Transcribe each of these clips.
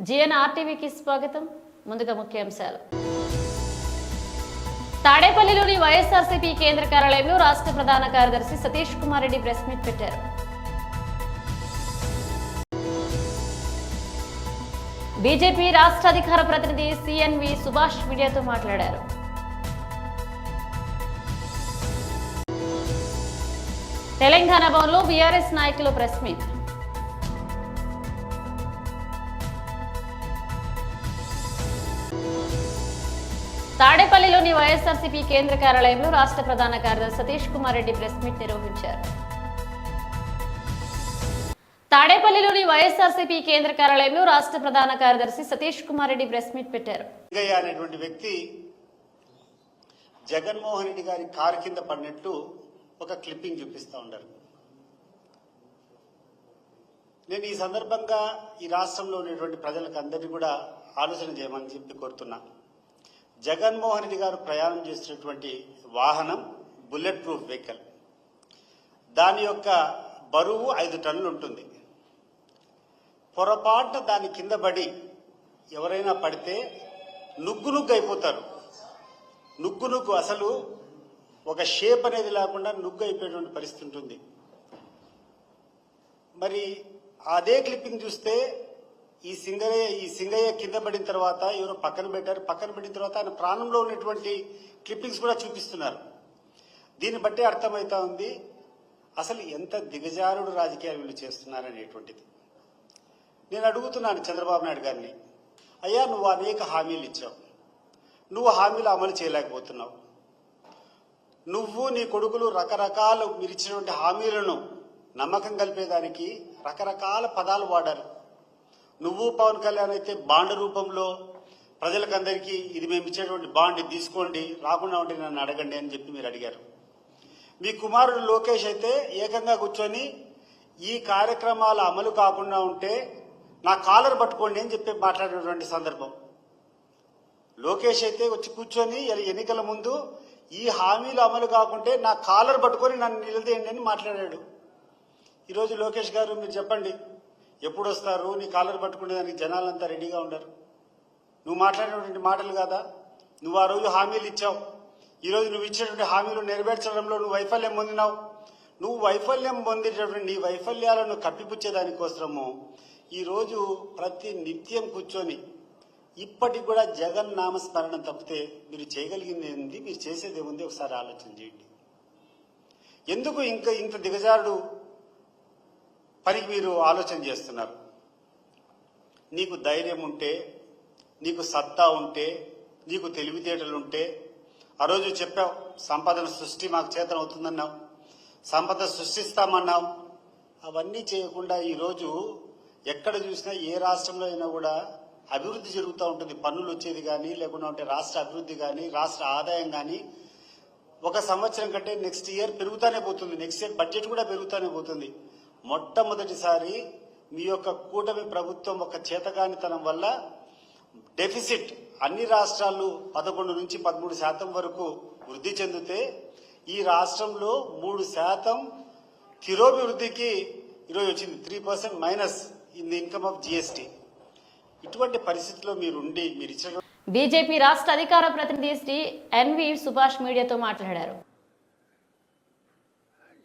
జిఎన్ఆర్టీవీకి స్వాగతం. ముందుగా ముఖ్యాంశాలు. తాడేపల్లిలోని వైఎస్ఆర్సీపీ కేంద్ర కార్యాలయంలో రాష్ట్ర ప్రధాన కార్యదర్శి సతీష్ కుమార్ రెడ్డి ప్రెస్ మీట్ పెట్టారు. బీజేపీ రాష్ట్ర అధికార ప్రతినిధి సిఎన్వి సుభాష్ మీడియాతో మాట్లాడారు. తెలంగాణ భవన్లో బీఆర్ఎస్ నాయకులు ప్రెస్ మీట్. తాడేపల్లిలోని వైఎస్ఆర్సీపీ కేంద్ర కార్యాలయంలో రాష్ట్ర ప్రధాన కార్యదర్శి సతీష్ కుమార్ రెడ్డి ప్రెస్ మీట్ నిర్వహించారు. తాడేపల్లిలోని వైఎస్ఆర్సీపీ కేంద్ర కార్యాలయంలో రాష్ట్ర ప్రధాన కార్యదర్శి సతీష్ కుమార్ రెడ్డి ప్రెస్ మీట్ పెట్టారు. అనేటువంటి వ్యక్తి జగన్మోహన్ రెడ్డి గారి కారు కింద పడినట్టు ఒక క్లిప్పింగ్ చూపిస్తూ ఉన్నారు. నేను ఈ సందర్భంగా ఈ రాష్ట్రంలో ఉన్నటువంటి ప్రజలకు అందరినీ కూడా ఆలోచన చేయమని చెప్పి కోరుతున్నా. జగన్మోహన్ రెడ్డి గారు ప్రయాణం చేస్తున్నటువంటి వాహనం బుల్లెట్ ప్రూఫ్ వెహికల్. దాని యొక్క బరువు 5 టన్నులు ఉంటుంది. పొరపాటున దాని కింద పడి ఎవరైనా పడితే నుగ్గు అయిపోతారు. నుగ్గు అసలు ఒక షేప్ అనేది లేకుండా నుగ్గు అయిపోయేటువంటి పరిస్థితి ఉంటుంది. మరి అదే క్లిప్పింగ్ చూస్తే ఈ సింగయ్య కింద పడిన తర్వాత ఎవరో పక్కన పెట్టారు. పక్కన పెట్టిన తర్వాత ఆయన ప్రాణంలో ఉన్నటువంటి క్లిప్పింగ్స్ కూడా చూపిస్తున్నారు. దీన్ని బట్టి అర్థమవుతా ఉంది అసలు ఎంత దిగజారుడు రాజకీయాలు వీళ్ళు చేస్తున్నారనేటువంటిది. నేను అడుగుతున్నాను చంద్రబాబు నాయుడు గారిని, అయ్యా నువ్వు అనేక హామీలు ఇచ్చావు, నువ్వు హామీలు అమలు చేయలేకపోతున్నావు. నువ్వు నీ కొడుకులు రకరకాల మీరు ఇచ్చినటువంటి హామీలను నమ్మకం కలిపేదానికి రకరకాల పదాలు వాడారు. నువ్వు పవన్ కళ్యాణ్ అయితే బాండ్ రూపంలో ప్రజలకందరికీ ఇది మేము ఇచ్చేటువంటి బాండ్ తీసుకోండి, రాకుండా ఉంటే నన్ను అడగండి అని చెప్పి మీరు అడిగారు. మీ కుమారుడు లోకేష్ అయితే ఏకంగా కూర్చొని ఈ కార్యక్రమాల అమలు కాకుండా ఉంటే నా కాలర్ పట్టుకోండి అని చెప్పి మాట్లాడినటువంటి సందర్భం. లోకేష్ అయితే వచ్చి కూర్చొని ఎన్నికల ముందు ఈ హామీలు అమలు కాకుంటే నా కాలర్ పట్టుకొని నన్ను నిలదీయండి అని మాట్లాడాడు. ఈరోజు లోకేష్ గారు మీరు చెప్పండి, ఎప్పుడు వస్తారు? నీ కాలర్ పట్టుకునేదానికి జనాలంతా రెడీగా ఉండరు. నువ్వు మాట్లాడినటువంటి మాటలు కాదా? నువ్వు ఆ రోజు హామీలు ఇచ్చావు. ఈరోజు నువ్వు ఇచ్చినటువంటి హామీలు నెరవేర్చడంలో నువ్వు వైఫల్యం పొందినావు. నువ్వు వైఫల్యం పొందేటటువంటి నీ వైఫల్యాలను కప్పిపుచ్చేదానికోసము ఈరోజు ప్రతి నిత్యం కూర్చొని ఇప్పటికి కూడా జగన్ నామస్మరణ తప్పితే మీరు చేయగలిగింది ఏంది, మీరు చేసేది ఏముంది ఒకసారి ఆలోచన చేయండి. ఎందుకు ఇంకా ఇంత దిగజారుడు పనికి మీరు ఆలోచన చేస్తున్నారు? నీకు ధైర్యం ఉంటే, నీకు సత్తా ఉంటే, నీకు తెలివితేటలుంటే, ఆ రోజు చెప్పావు సంపదన సృష్టి మాకు చేతన అవుతుందన్నావు, సంపద సృష్టిస్తామన్నావు. అవన్నీ చేయకుండా ఈరోజు ఎక్కడ చూసినా ఏ రాష్ట్రంలో అయినా కూడా అభివృద్ధి జరుగుతూ ఉంటుంది. పన్నులు వచ్చేది కానీ, లేకుండా ఉంటే రాష్ట్ర అభివృద్ధి కానీ, రాష్ట్ర ఆదాయం కానీ ఒక సంవత్సరం కంటే నెక్స్ట్ ఇయర్ పెరుగుతూనే పోతుంది. నెక్స్ట్ ఇయర్ బడ్జెట్ కూడా పెరుగుతూనే పోతుంది. మొట్టమొదటిసారి మీ యొక్క కూటమి ప్రభుత్వం ఒక చేతగానితనం వల్ల డెఫిసిట్ అన్ని రాష్ట్రాలు 11 నుంచి 13% వరకు వృద్ధి చెందితే ఈ రాష్ట్రంలో 3% తిరోభివృద్ధికి ఈరోజు వచ్చింది. 3% minus in the income of GST. ఇటువంటి పరిస్థితిలో మీరుండి మీరు ఇచ్చిన బీజేపీ రాష్ట్ర అధికార ప్రతినిధి శ్రీ ఎన్వి సుభాష్ మీడియాతో మాట్లాడారు.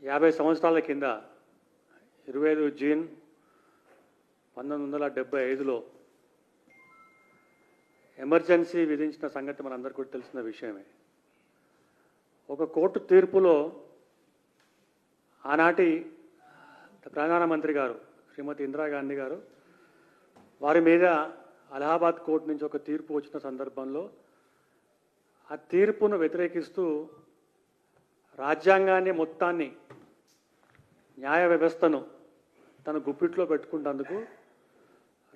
50 సంవత్సరాల కింద 25 జూన్ 1975లో ఎమర్జెన్సీ విధించిన సంగతి మనందరికీ కూడా తెలిసిన విషయమే. ఒక కోర్టు తీర్పులో ఆనాటి ప్రధానమంత్రి గారు శ్రీమతి ఇందిరాగాంధీ గారు వారి మీద అలహాబాద్ కోర్టు నుంచి ఒక తీర్పు వచ్చిన సందర్భంలో ఆ తీర్పును వ్యతిరేకిస్తూ రాజ్యాంగాన్ని మొత్తాన్ని న్యాయ వ్యవస్థను తన గుప్పిట్లో పెట్టుకున్నందుకు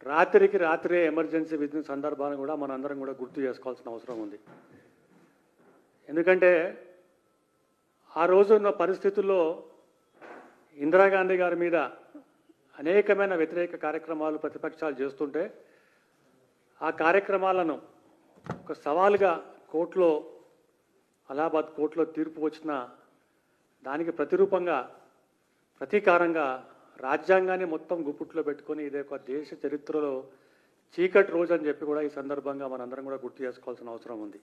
రాత్రికి రాత్రే ఎమర్జెన్సీ విధిన సందర్భాన్ని కూడా మనందరం కూడా గుర్తు చేసుకోవాల్సిన అవసరం ఉంది. ఎందుకంటే ఆ రోజు ఉన్న పరిస్థితుల్లో ఇందిరాగాంధీ గారి మీద అనేకమైన వ్యతిరేక కార్యక్రమాలు ప్రతిపక్షాలు చేస్తుంటే ఆ కార్యక్రమాలను ఒక సవాలుగా కోర్టులో అలహాబాద్ కోర్టులో తీర్పు వచ్చిన దానికి ప్రతీకారంగా రాజ్యాంగాన్ని మొత్తం గుప్పుట్లో పెట్టుకొని ఇదే ఒక దేశ చరిత్రలో చీకటి రోజు అని చెప్పి కూడా ఈ సందర్భంగా మనందరం కూడా గుర్తు చేసుకోవాల్సిన అవసరం ఉంది.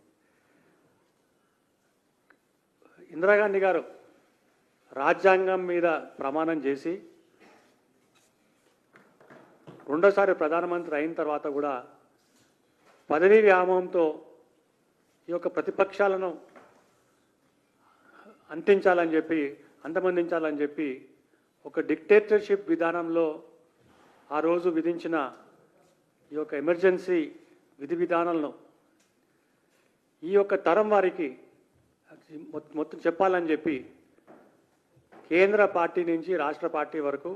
ఇందిరాగాంధీ గారు రాజ్యాంగం మీద ప్రమాణం చేసి రెండోసారి ప్రధానమంత్రి అయిన తర్వాత కూడా పదవీ వ్యామోహంతో ఈ యొక్క ప్రతిపక్షాలను అంతమందించాలని చెప్పి ఒక డిక్టేటర్షిప్ విధానంలో ఆ రోజు విధించిన ఈ యొక్క ఎమర్జెన్సీ విధి విధానాలను ఈ యొక్క తరం వారికి మొత్తం చెప్పాలని చెప్పి కేంద్ర పార్టీ నుంచి రాష్ట్ర పార్టీ వరకు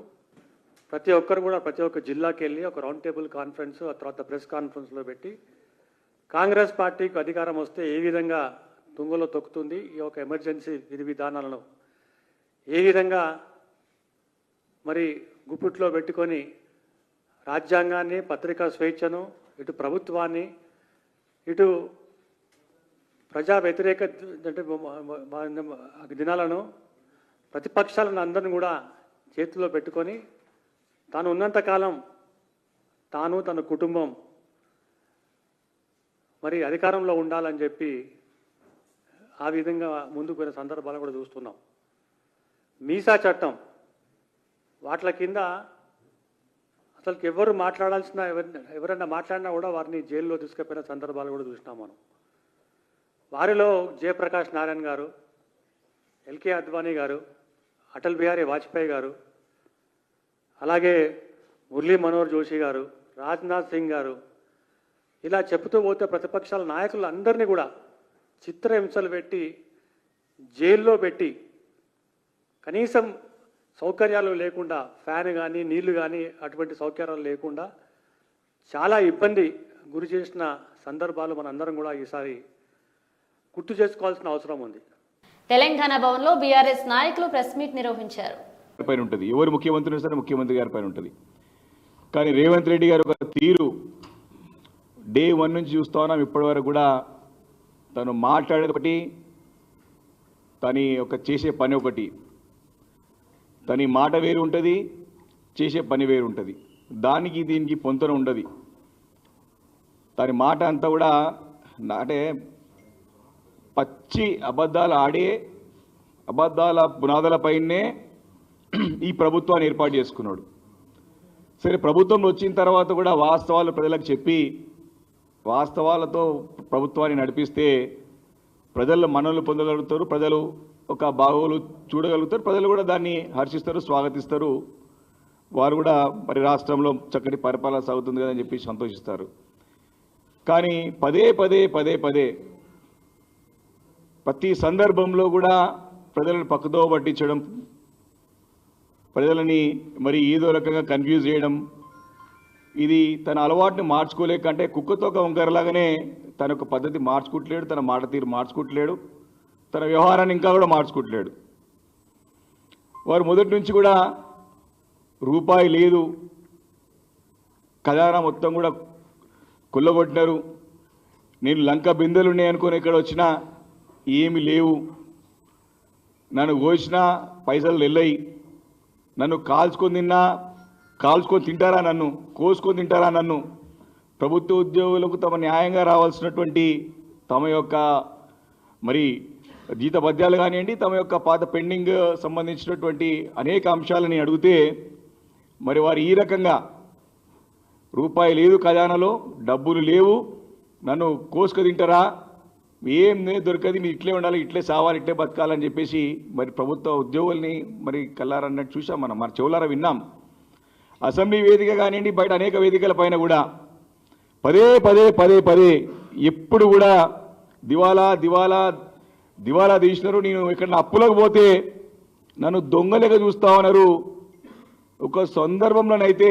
ప్రతి ఒక్కరు కూడా ప్రతి ఒక్క జిల్లాకి వెళ్ళి ఒక రౌండ్ టేబుల్ కాన్ఫరెన్స్, ఆ తర్వాత ప్రెస్ కాన్ఫరెన్స్లో పెట్టి కాంగ్రెస్ పార్టీకి అధికారం వస్తే ఏ విధంగా తుంగలో తొక్కుతుంది, ఈ యొక్క ఎమర్జెన్సీ విధి విధానాలను ఏ విధంగా మరి గుప్పిట్లో పెట్టుకొని రాజ్యాంగాన్ని, పత్రికా స్వేచ్ఛను, ఇటు ప్రభుత్వాన్ని, ఇటు ప్రజా వ్యతిరేక అంటే దినాలను ప్రతిపక్షాలను అందరిని కూడా చేతిలో పెట్టుకొని తాను ఉన్నంతకాలం తాను తన కుటుంబం మరి అధికారంలో ఉండాలని చెప్పి ఆ విధంగా ముందుకు పోయిన సందర్భాలు కూడా చూస్తున్నాం. మీసా చట్టం వాట్ల కింద అసలు ఎవరు మాట్లాడాల్సిన ఎవరైనా మాట్లాడినా కూడా వారిని జైల్లో తీసుకుపోయిన సందర్భాలు కూడా చూసినాం మనం. వారిలో జయప్రకాష్ నారాయణ గారు, ఎల్కే అద్వానీ గారు, అటల్ బిహారీ వాజ్పేయి గారు, అలాగే మురళీ మనోహర్ జోషి గారు, రాజ్నాథ్ సింగ్ గారు, ఇలా చెప్తూ పోతే ప్రతిపక్షాల నాయకులు అందరినీ కూడా చిత్రహింసలు పెట్టి జైల్లో పెట్టి కనీసం సౌకర్యాలు లేకుండా ఫ్యాన్ కానీ నీళ్లు కానీ అటువంటి సౌకర్యాలు లేకుండా చాలా ఇబ్బంది గురి చేసిన సందర్భాలు మనందరం కూడా ఈసారి గుర్తు చేసుకోవాల్సిన అవసరం ఉంది. తెలంగాణ భవన్లో బీఆర్ఎస్ నాయకులు ప్రెస్ మీట్ నిర్వహించారు. పైన ఉంటుంది, ఎవరు ముఖ్యమంత్రి సరే ముఖ్యమంత్రి గారి పైన ఉంటుంది. కానీ రేవంత్ రెడ్డి గారు ఒక తీరు డే 1 నుంచి చూస్తా ఉన్నాం. ఇప్పటి వరకు కూడా తను మాట్లాడేది ఒకటి, తని ఒక చేసే పని ఒకటి. తని మాట వేరు ఉంటుంది, చేసే పని వేరు ఉంటుంది. దానికి దీనికి పొంతన ఉండదు. తని మాట అంతా కూడా అంటే పచ్చి అబద్ధాలు ఆడే అబద్ధాల పునాదులపైనే ఈ ప్రభుత్వాన్ని ఏర్పాటు చేసుకున్నాడు. సరే, ప్రభుత్వం వచ్చిన తర్వాత కూడా వాస్తవాలు ప్రజలకు చెప్పి వాస్తవాలతో ప్రభుత్వాన్ని నడిపిస్తే ప్రజల మన్ననలు పొందగలుగుతారు, ప్రజలు ఒక బాగోలు చూడగలుగుతారు, ప్రజలు కూడా దాన్ని హర్షిస్తారు, స్వాగతిస్తారు. వారు కూడా మరి రాష్ట్రంలో చక్కటి పరిపాలన సాగుతుంది కదని చెప్పి సంతోషిస్తారు. కానీ పదే పదే పదే పదే ప్రతి సందర్భంలో కూడా ప్రజలను పక్కదో పట్టించడం, ప్రజలని మరి ఏదో రకంగా కన్ఫ్యూజ్ చేయడం, ఇది తన అలవాటుని మార్చుకోలేక అంటే కుక్కతో ఒక వంకరలాగానే తన యొక్క పద్ధతి మార్చుకుంటలేడు, తన మాట తీరు మార్చుకుంటలేడు, తన వ్యవహారాన్ని ఇంకా కూడా మార్చుకుంటలేడు. వారు మొదటి నుంచి కూడా రూపాయి లేదు, ఖజానా మొత్తం కూడా కొల్లగొట్టినారు. నేను లంక బిందెలు ఉన్నాయి అనుకుని ఇక్కడ వచ్చినా ఏమి లేవు, నన్ను కోసినా పైసలు వెళ్ళయి, నన్ను కాల్చుకొని తింటారా, నన్ను కోసుకొని తింటారా, నన్ను ప్రభుత్వ ఉద్యోగులకు తమ న్యాయంగా రావాల్సినటువంటి తమ యొక్క మరి జీతభత్యాలు కానివ్వండి, తమ యొక్క పాత పెండింగ్ సంబంధించినటువంటి అనేక అంశాలని అడిగితే మరి వారు ఈ రకంగా రూపాయి లేదు ఖజానాలో, డబ్బులు లేవు, నన్ను కోసుకు తింటారా, ఏం దొరకది, మీరు ఇట్లే ఉండాలి, ఇట్లే సావాలి, ఇట్లే బతకాలని చెప్పేసి మరి ప్రభుత్వ ఉద్యోగుల్ని మరి కల్లారన్నట్టు చూసాం మనం, మరి చెవులారా విన్నాం. అసెంబ్లీ వేదిక కానివ్వండి, బయట అనేక వేదికల పైన కూడా పదే పదే పదే పదే ఎప్పుడు కూడా దివాలా దివాలా దివాలా తీసినారు, నేను ఇక్కడ అప్పులకు పోతే నన్ను దొంగలేక చూస్తా ఉన్నారు. ఒక సందర్భంలోనైతే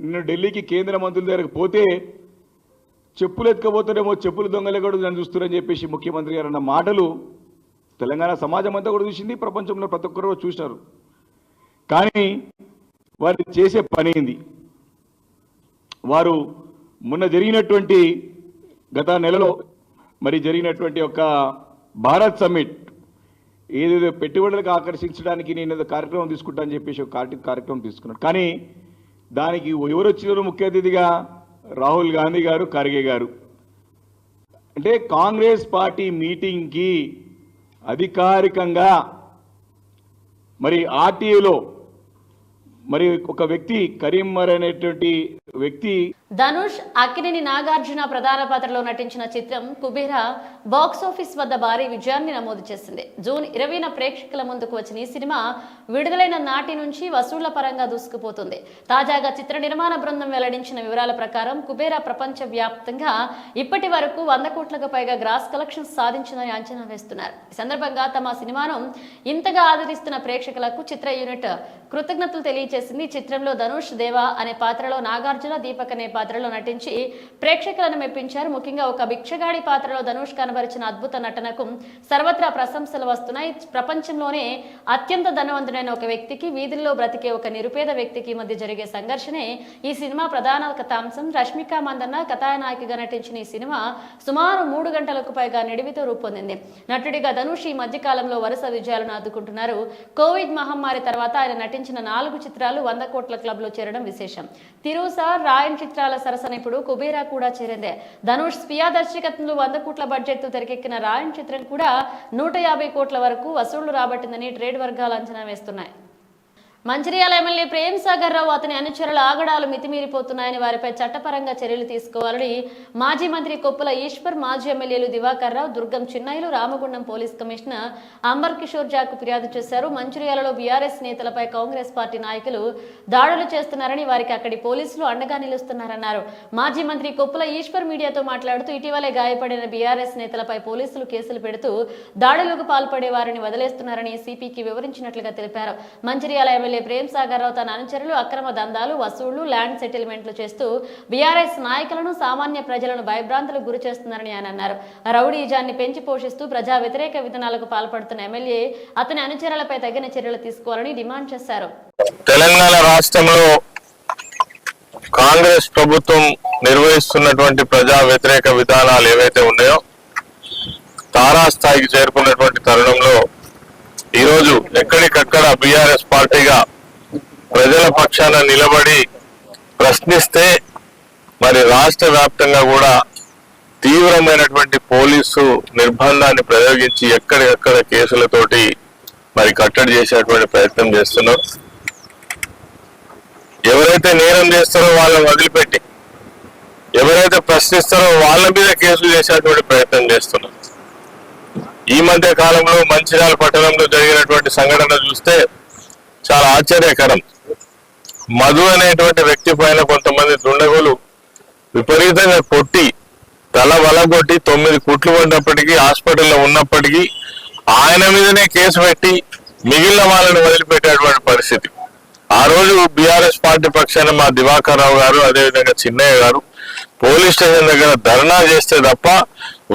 నిన్ను ఢిల్లీకి కేంద్ర మంత్రుల దగ్గరకు పోతే చెప్పులు ఎత్తుకపోతారేమో, చెప్పులు దొంగలే కూడా నన్ను చూస్తున్నారని చెప్పేసి ముఖ్యమంత్రి గారు అన్న మాటలు తెలంగాణ సమాజం అంతా కూడా చూసింది, ప్రపంచంలో ప్రతి ఒక్కరు చూసినారు. కానీ వారు చేసే పని ఏంది? వారు మొన్న జరిగినటువంటి గత నెలలో మరి జరిగినటువంటి ఒక భారత్ సమ్మిట్ ఏదేదో పెట్టుబడులకు ఆకర్షించడానికి నేను ఏదో కార్యక్రమం తీసుకుంటా అని చెప్పేసి ఒక కార్యక్రమం తీసుకున్నాడు. కానీ దానికి ఎవరు వచ్చినారు ముఖ్య అతిథిగా? రాహుల్ గాంధీ గారు, ఖర్గే గారు. అంటే కాంగ్రెస్ పార్టీ మీటింగ్కి అధికారికంగా మరి ఆర్టీయూలో మరి ఒక వ్యక్తి కరీంమర్ అనేటువంటి వ్యక్తి ధనుష్, అక్కినేని నాగార్జున ప్రధాన పాత్రలో నటించిన చిత్రం కుబేర బాక్సాఫీస్ వద్ద భారీ విజయాన్ని నమోదు చేసింది. జూన్ 20న ప్రేక్షకుల ముందుకు వచ్చిన ఈ సినిమా విడుదలైన నాటి నుంచి వసూళ్ల పరంగా దూసుకుపోతుంది. తాజాగా చిత్ర నిర్మాణ బృందం వెల్లడించిన వివరాల ప్రకారం కుబేర ప్రపంచ వ్యాప్తంగా ఇప్పటి వరకు 100 కోట్లకు పైగా గ్రాస్ కలెక్షన్స్ సాధించిందని అంచనా వేస్తున్నారు. ఈ సందర్భంగా తమ సినిమాను ఇంతగా ఆదరిస్తున్న ప్రేక్షకులకు చిత్ర యూనిట్ కృతజ్ఞతలు తెలియజేసింది. చిత్రంలో ధనుష్, దేవా అనే పాత్రలో నాగార్జున, దీపక్ అనే పాత్రలో నటించి ప్రేక్షకులను మెప్పించారు. ముఖ్యంగా ఒక భిక్షగాడి పాత్రలో ధనుష్ కనబరిచిన అద్భుత నటనకు సర్వత్రా ప్రశంసలు వస్తున్నాయి. ప్రపంచంలోనే అత్యంత ధనవంతుడైన ఒక వ్యక్తికి, వీధుల్లో బ్రతికే ఒక నిరుపేద వ్యక్తికి మధ్య జరిగే సంఘర్షణే ఈ సినిమా ప్రధాన కథాంశం. రష్మిక మందన్న కథానాయికగా నటించిన ఈ సినిమా సుమారు 3 గంటలకు పైగా నిడివితో రూపొందింది. నటుడిగా ధనుష్ ఈ మధ్య కాలంలో వరుస విజయాలను అందుకుంటున్నారు. కోవిడ్ మహమ్మారి తర్వాత ఆయన నటించిన 4 చిత్రాలు 100 కోట్ల క్లబ్ లో చేరడం విశేషం. తిరుస, రాయన్ చిత్రాల సరసన ఇప్పుడు కుబేరా కూడా చేరింది. ధనుష్ స్పియా దర్శకత్వంలో 100 కోట్ల బడ్జెట్ తో తెరకెక్కిన రాయన్ చిత్రం కూడా 150 కోట్ల వరకు వసూళ్లు రాబట్టిందని ట్రేడ్ వర్గాలు అంచనా వేస్తున్నాయి. మంచిర్యాల ఎమ్మెల్యే ప్రేమ్ సాగర్ రావు, అతని అనుచరుల ఆగడాలు మితిమీరిపోతున్నాయని వారిపై చట్టపరంగా చర్యలు తీసుకోవాలని మాజీ మంత్రి కొప్పుల ఈశ్వర్, మాజీ ఎమ్మెల్యేలు దివాకర్ రావు, దుర్గం చిన్నయ్యలు, రామగుండం పోలీస్ కమిషనర్ అంబర్ కిషోర్ జాకు ఫిర్యాదు చేశారు. మంచిర్యాలలో బీఆర్ఎస్ నేతలపై కాంగ్రెస్ పార్టీ నాయకులు దాడులు చేస్తున్నారని, వారికి అక్కడి పోలీసులు అండగా నిలుస్తున్నారన్నారు. మాజీ మంత్రి కొప్పుల ఈశ్వర్ మీడియాతో మాట్లాడుతూ ఇటీవలే గాయపడిన బీఆర్ఎస్ నేతలపై పోలీసులు కేసులు పెడుతూ దాడులకు పాల్పడే వారిని వదిలేస్తున్నారని సిపికి వివరించినట్లుగా తెలిపారు. మంచిర్యాల ఎమ్మెల్యే ప్రేమ్ సాగర్ రావు తన అనుచరులు అక్రమ దందాలు, వసూళ్లు, ల్యాండ్ సెటిల్మెంట్లు చేస్తూ బీఆర్ఎస్ నాయకులను, సామాన్య ప్రజలను భయభ్రాంతులకు గురి చేస్తున్నారని ఆయన అన్నారు. రౌడీజాన్ని పెంచి పోషిస్తూ ప్రజా వ్యతిరేక విధానాలకు పాల్పడుతున్న ఎమ్మెల్యే అతని అనుచరులపై తగిన చర్యలు తీసుకోవాలని డిమాండ్ చేశారు. తెలంగాణ రాష్ట్రంలో కాంగ్రెస్ ప్రభుత్వం నిర్వహిస్తున్నటువంటి ప్రజా వ్యతిరేక విధానాలు ఏవైతే ఉన్నాయో తారాస్థాయికి చేరుకున్నటువంటి తరుణంలో ఈరోజు ఎక్కడికక్కడ బీఆర్ఎస్ పార్టీగా ప్రజల పక్షాన నిలబడి ప్రశ్నిస్తే మరి రాష్ట్ర వ్యాప్తంగా కూడా తీవ్రమైనటువంటి పోలీసు నిర్బంధాన్ని ప్రయోగించి ఎక్కడికక్కడ కేసులతోటి మరి కట్టడి చేసేటువంటి ప్రయత్నం చేస్తున్నారు. ఎవరైతే నేరం చేస్తారో వాళ్ళని వదిలిపెట్టి ఎవరైతే ప్రశ్నిస్తారో వాళ్ళ మీద కేసులు చేసేటువంటి ప్రయత్నం చేస్తున్నారు. ఈ మధ్య కాలంలో మంచిర్యాల పట్టణంలో జరిగినటువంటి సంఘటన చూస్తే చాలా ఆశ్చర్యకరం. మధు అనేటువంటి వ్యక్తి పైన కొంతమంది దుండగులు విపరీతంగా కొట్టి తల వలగొట్టి 9 కుట్లు పడినప్పటికీ హాస్పిటల్లో ఉన్నప్పటికీ ఆయన మీదనే కేసు పెట్టి మిగిలిన వాళ్ళని వదిలిపెట్టేటువంటి పరిస్థితి. ఆ రోజు బీఆర్ఎస్ పార్టీ పక్షాన మా దివాకర్ రావు గారు, అదేవిధంగా చిన్నయ్య గారు పోలీస్ స్టేషన్ దగ్గర ధర్నా చేస్తే తప్ప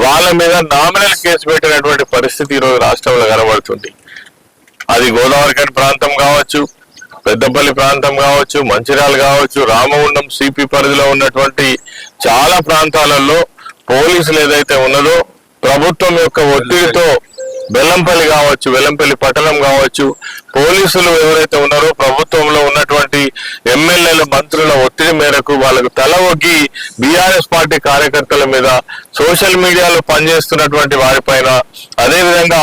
వాళ్ళ మీద నామినల్ కేసు పెట్టినటువంటి పరిస్థితి ఈరోజు రాష్ట్రంలో కనబడుతుంది. అది గోదావరిఖని ప్రాంతం కావచ్చు, పెద్దపల్లి ప్రాంతం కావచ్చు, మంచిర్యాల కావచ్చు, రామగుండం సిపి పరిధిలో ఉన్నటువంటి చాలా ప్రాంతాలలో పోలీసులు ఏదైతే ఉన్నదో ప్రభుత్వం యొక్క ఒత్తిడితో బెల్లంపల్లి కావచ్చు, వెల్లంపల్లి పట్టణం కావచ్చు, పోలీసులు ఎవరైతే ఉన్నారో ప్రభుత్వంలో ఉన్నటువంటి ఎమ్మెల్యేల, మంత్రుల ఒత్తిడి మేరకు వాళ్ళకు తల ఒగ్గి బీఆర్ఎస్ పార్టీ కార్యకర్తల మీద, సోషల్ మీడియాలో పనిచేస్తున్నటువంటి వారిపైన, అదేవిధంగా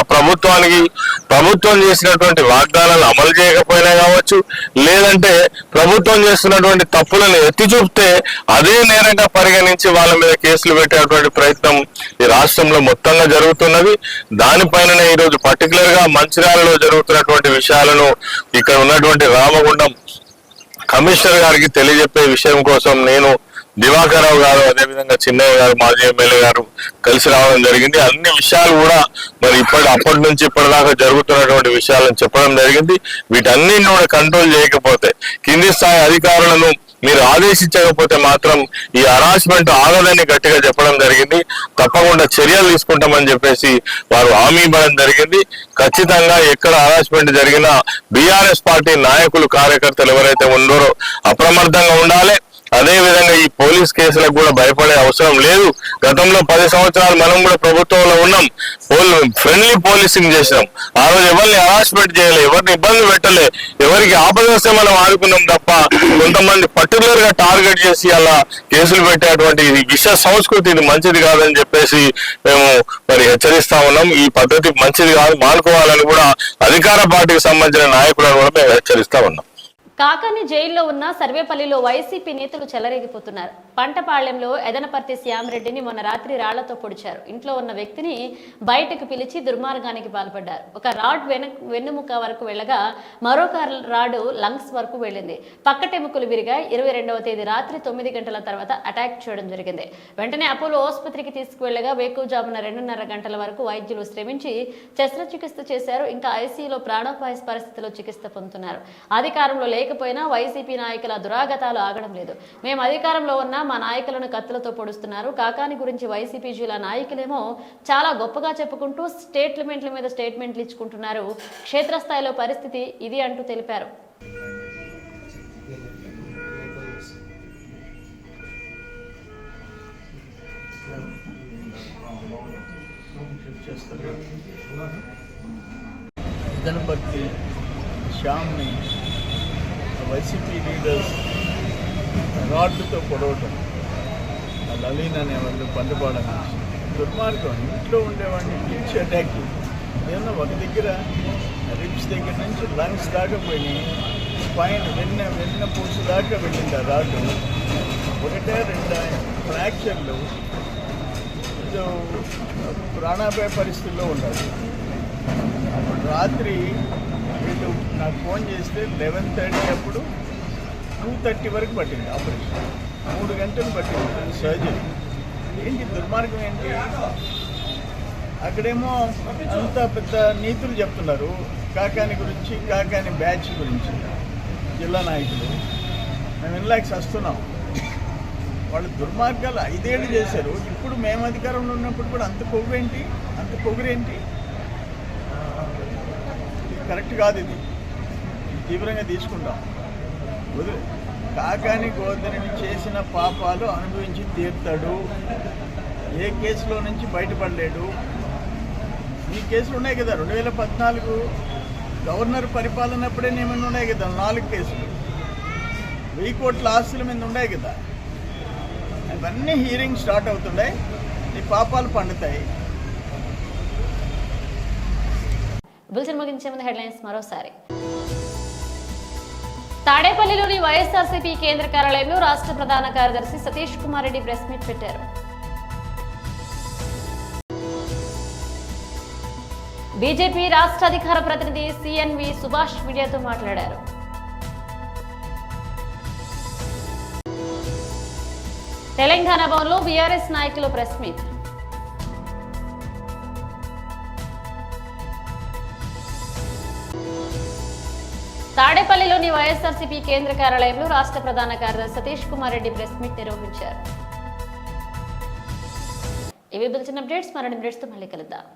ప్రభుత్వం చేసినటువంటి వాగ్దానాలు అమలు చేయకపోయినా కావచ్చు, లేదంటే ప్రభుత్వం చేస్తున్నటువంటి తప్పులను ఎత్తి చూపితే అదే నేరంగా పరిగణించి వాళ్ళ మీద కేసులు పెట్టేటువంటి ప్రయత్నం ఈ రాష్ట్రంలో మొత్తంగా జరుగుతున్నది. దానిపైన ఈరోజు పర్టికులర్ గా మంచిర్యాలలో జరుగుతున్నటువంటి విషయాలను ఇక్కడ ఉన్నటువంటి రామగుండం కమిషనర్ గారికి తెలియజెప్పే విషయం కోసం నేను, దివాకర్ రావు గారు, అదేవిధంగా చిన్నయ్య గారు, మాజీ ఎమ్మెల్యే గారు కలిసి రావడం జరిగింది. అన్ని విషయాలు కూడా మరి అప్పటి నుంచి ఇప్పటిదాకా జరుగుతున్నటువంటి విషయాలను చెప్పడం జరిగింది. వీటన్నిటిని కూడా కంట్రోల్ చేయకపోతే, కింది స్థాయి అధికారులను మీరు ఆదేశించకపోతే మాత్రం ఈ హరాస్మెంట్ ఆగదని గట్టిగా చెప్పడం జరిగింది. తప్పకుండా చర్యలు తీసుకుంటామని చెప్పేసి వారు హామీ ఇవ్వడం జరిగింది. ఖచ్చితంగా ఎక్కడ హరాస్మెంట్ జరిగినా బీఆర్ఎస్ పార్టీ నాయకులు, కార్యకర్తలు ఎవరైతే ఉన్నారో అప్రమత్తంగా ఉండాలి. అదే విధంగా ఈ పోలీస్ కేసులకు కూడా భయపడే అవసరం లేదు. గతంలో 10 సంవత్సరాలు మనం కూడా ప్రభుత్వంలో ఉన్నాం, ఫ్రెండ్లీ పోలీసింగ్ చేసినాం. ఆ రోజు ఎవరిని హరాస్మెంట్ చేయలే, ఎవరిని ఇబ్బంది పెట్టలే, ఎవరికి ఆపద వస్తే మనం ఆదుకున్నాం తప్ప కొంతమంది పర్టికులర్ గా టార్గెట్ చేసి అలా కేసులు పెట్టేటువంటి విష సంస్కృతి ఇది మంచిది కాదని చెప్పేసి మేము మరి హెచ్చరిస్తా ఉన్నాం. ఈ పద్ధతి మంచిది కాదు, మానుకోవాలని కూడా అధికార పార్టీకి సంబంధించిన నాయకులను కూడా మేము హెచ్చరిస్తా ఉన్నాం. కాకాని జైల్లో ఉన్న సర్వేపల్లిలో వైసీపీ నేతలు చెలరేగిపోతున్నారు. పంటపాళ్యంలో ఎదనపర్తి శ్యామరెడ్డిని మొన్న రాత్రి రాళ్లతో పొడిచారు. ఇంట్లో ఉన్న వ్యక్తిని బయటకు పిలిచి దుర్మార్గానికి పాల్పడ్డారు. ఒక రాడ్ వెన్నుముక వరకు వెళ్ళగా మరొక రాడు లంగ్స్ వరకు వెళ్ళింది. పక్కటెముకలు విరిగా 22వ తేదీ రాత్రి 9 గంటల తర్వాత అటాక్ చేయడం జరిగింది. వెంటనే అపోలో ఆసుపత్రికి తీసుకువెళ్లగా వేకువజామున 2:30 గంటల వరకు వైద్యులు శ్రమించి శస్త్రచికిత్స చేశారు. ఇంకా ఐసీయూలో ప్రాణాపాయ పరిస్థితిలో చికిత్స పొందుతున్నారు. అధికారంలో లేకపోయినా వైసీపీ నాయకుల దురాగతాలు ఆగడం లేదు. మేము అధికారంలో ఉన్నా మా నాయకులను కత్తులతో పొడుస్తున్నారు. కాకాని గురించి వైసీపీ జిల్లా నాయకులేమో చాలా గొప్పగా చెప్పుకుంటూ స్టేట్మెంట్ల మీద స్టేట్మెంట్లు ఇచ్చుకుంటున్నారు. క్షేత్రస్థాయిలో పరిస్థితి ఇది అంటూ తెలిపారు. ఎదనపర్తి శ్యామ్ని వైసీపీ లీడర్స్ రాడ్లతో పొడవటం, లలీన్ అనే వాళ్ళు పండుపాడ దుర్మార్గం. ఇంట్లో ఉండేవాడిని పిలిచి అటాక్, ఏమన్నా ఒక దగ్గర రిప్స్ దగ్గర నుంచి లంగ్స్ దాకా పోయినాయి, స్పైన్ వెన్న పూసు దాకా వెళ్ళింది ఆ రాడ్డు. 1-2 ఫ్రాక్చర్లు, ప్రాణాపాయ పరిస్థితుల్లో ఉండాలి. అప్పుడు రాత్రి వీళ్ళు నాకు ఫోన్ చేస్తే 11:30 అప్పుడు 2:30 వరకు పట్టింది ఆపరేషన్. 3 గంటలు పట్టింది సర్జరీ. ఏంటి దుర్మార్గం ఏంటి? అక్కడేమో అంత పెద్ద నీతులు చెప్తున్నారు కాకాని గురించి, కాకాని బ్యాచ్ గురించి జిల్లా నాయకులు. మేము వినలేక వస్తున్నాం. వాళ్ళు దుర్మార్గాలు 5 ఏళ్ళు చేశారు. ఇప్పుడు మేము అధికారంలో ఉన్నప్పుడు కూడా అంత పొగురేంటి, అంత పొగురేంటి? ఇది కరెక్ట్ కాదు. ఇది తీవ్రంగా తీసుకుంటాం. కాకాని గోవర్ధన్ చేసిన పాపాలు అనుభవించి తీరుతాడు. ఏ కేసులో నుంచి బయటపడలేడు. మీ కేసులు ఉన్నాయి కదా, 2014 గవర్నర్ పరిపాలనప్పుడే ఏమైనా ఉన్నాయి కదా, 4 కేసులు 1000 కోట్ల ఆస్తుల మీద ఉన్నాయి కదా. ఇవన్నీ హీరింగ్ స్టార్ట్ అవుతున్నాయి. ఈ పాపాలు పండుతాయి. బులెటిన్ ముగించే ముందు హెడ్లైన్స్ మరోసారి. తాడేపల్లిలోని వైఎస్ఆర్సీపీ కేంద్ర కార్యాలయంలో రాష్ట్ర ప్రధాన కార్యదర్శి సతీష్ కుమార్ రెడ్డి ప్రెస్ మీట్ పెట్టారు. బీజేపీ రాష్ట్ర అధికార ప్రతినిధి సిఎన్వి సుభాష్ మీడియాతో మాట్లాడారు. తెలంగాణ భవన్లో బీఆర్ఎస్ నాయకులు ప్రెస్ మీట్. తాడేపల్లిలోని వైఎస్ఆర్సీపీ కేంద్ర కార్యాలయంలో రాష్ట్ర ప్రధాన కార్యదర్శి సతీష్ కుమార్ రెడ్డి ప్రెస్ మీట్ నిర్వహించారు. ఇవి బులెటిన్ అప్డేట్స్. మరిన్ని అప్డేట్స్ తో మళ్ళీ కలుద్దాం.